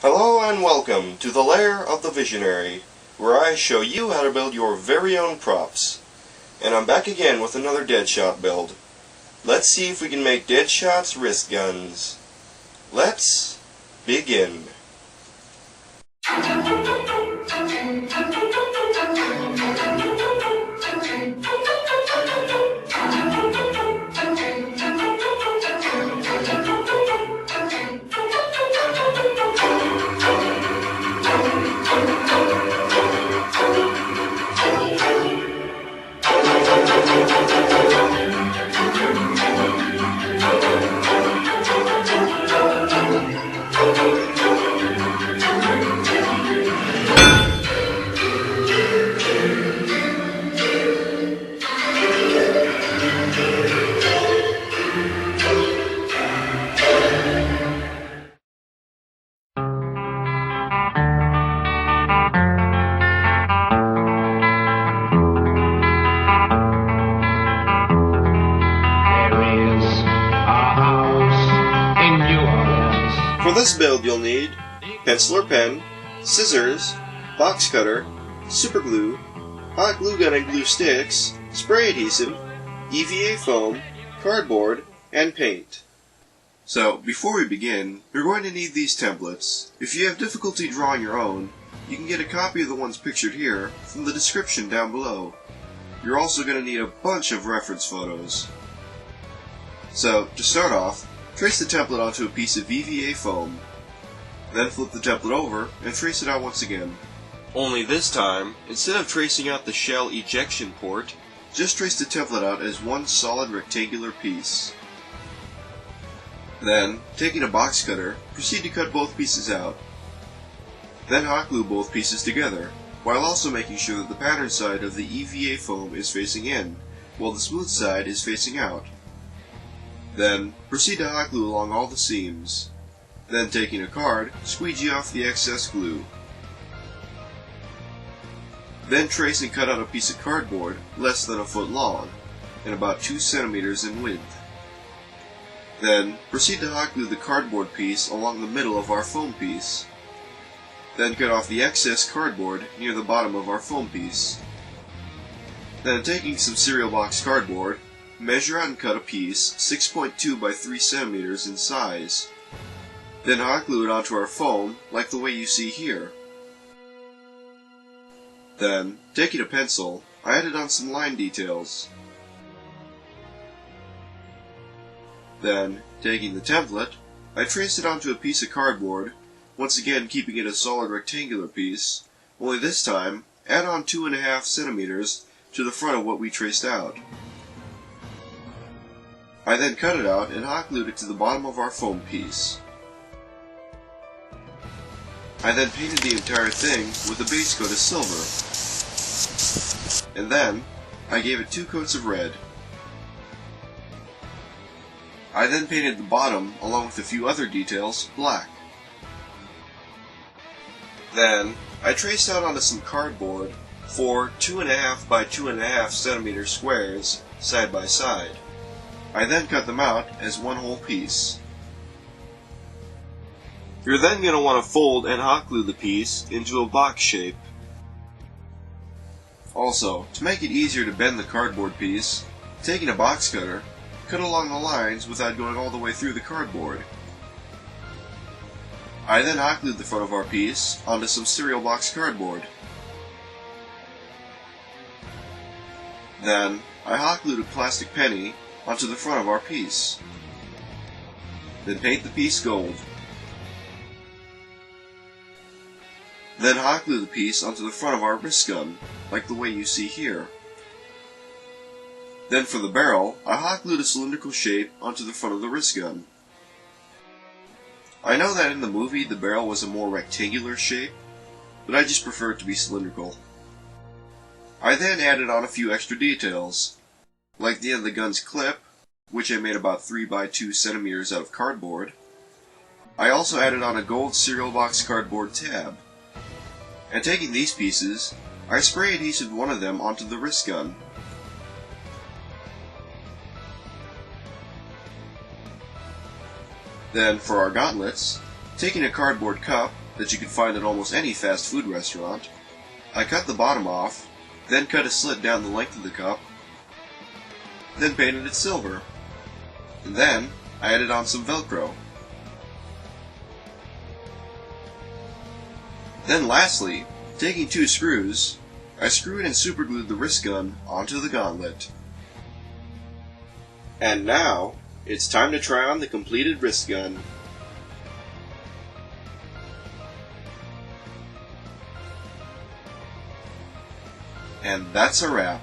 Hello and welcome to the Lair of the Visionary, where I show you how to build your very own props. And I'm back again with another Deadshot build. Let's see if we can make Deadshot's wrist guns. Let's begin. For this build you'll need pencil or pen, scissors, box cutter, super glue, hot glue gun and glue sticks, spray adhesive, EVA foam, cardboard, and paint. So, before we begin, you're going to need these templates. If you have difficulty drawing your own, you can get a copy of the ones pictured here from the description down below. You're also going to need a bunch of reference photos. So, to start off, trace the template onto a piece of EVA foam. Then flip the template over and trace it out once again. Only this time, instead of tracing out the shell ejection port, just trace the template out as one solid rectangular piece. Then, taking a box cutter, proceed to cut both pieces out. Then hot glue both pieces together, while also making sure that the pattern side of the EVA foam is facing in, while the smooth side is facing out. Then, proceed to hot glue along all the seams. Then, taking a card, squeegee off the excess glue. Then trace and cut out a piece of cardboard less than a foot long, and about 2 centimeters in width. Then, proceed to hot glue the cardboard piece along the middle of our foam piece. Then cut off the excess cardboard near the bottom of our foam piece. Then, taking some cereal box cardboard, measure out and cut a piece 6.2 by 3 centimeters in size. Then hot glue it onto our foam like the way you see here. Then, taking a pencil, I added on some line details. Then, taking the template, I traced it onto a piece of cardboard, once again keeping it a solid rectangular piece, only this time, add on 2.5 centimeters to the front of what we traced out. I then cut it out and hot glued it to the bottom of our foam piece. I then painted the entire thing with a base coat of silver. And then, I gave it 2 coats of red. I then painted the bottom, along with a few other details, black. Then, I traced out onto some cardboard 4 2.5 by 2.5 centimeter squares, side by side. I then cut them out as one whole piece. You're then going to want to fold and hot glue the piece into a box shape. Also, to make it easier to bend the cardboard piece, taking a box cutter, cut along the lines without going all the way through the cardboard. I then hot glued the front of our piece onto some cereal box cardboard. Then, I hot glued a plastic penny onto the front of our piece. Then paint the piece gold. Then hot glue the piece onto the front of our wrist gun, like the way you see here. Then for the barrel, I hot glued a cylindrical shape onto the front of the wrist gun. I know that in the movie the barrel was a more rectangular shape, but I just prefer it to be cylindrical. I then added on a few extra details, like the end of the gun's clip, which I made about 3 by 2 centimeters out of cardboard. I also added on a gold cereal box cardboard tab. And taking these pieces, I spray adhesived one of them onto the wrist gun. Then, for our gauntlets, taking a cardboard cup, that you can find at almost any fast food restaurant. I cut the bottom off, then cut a slit down the length of the cup, then painted it silver. And then I added on some Velcro. Then lastly, taking 2 screws, I screwed and superglued the wrist gun onto the gauntlet. And now, it's time to try on the completed wrist gun. And that's a wrap.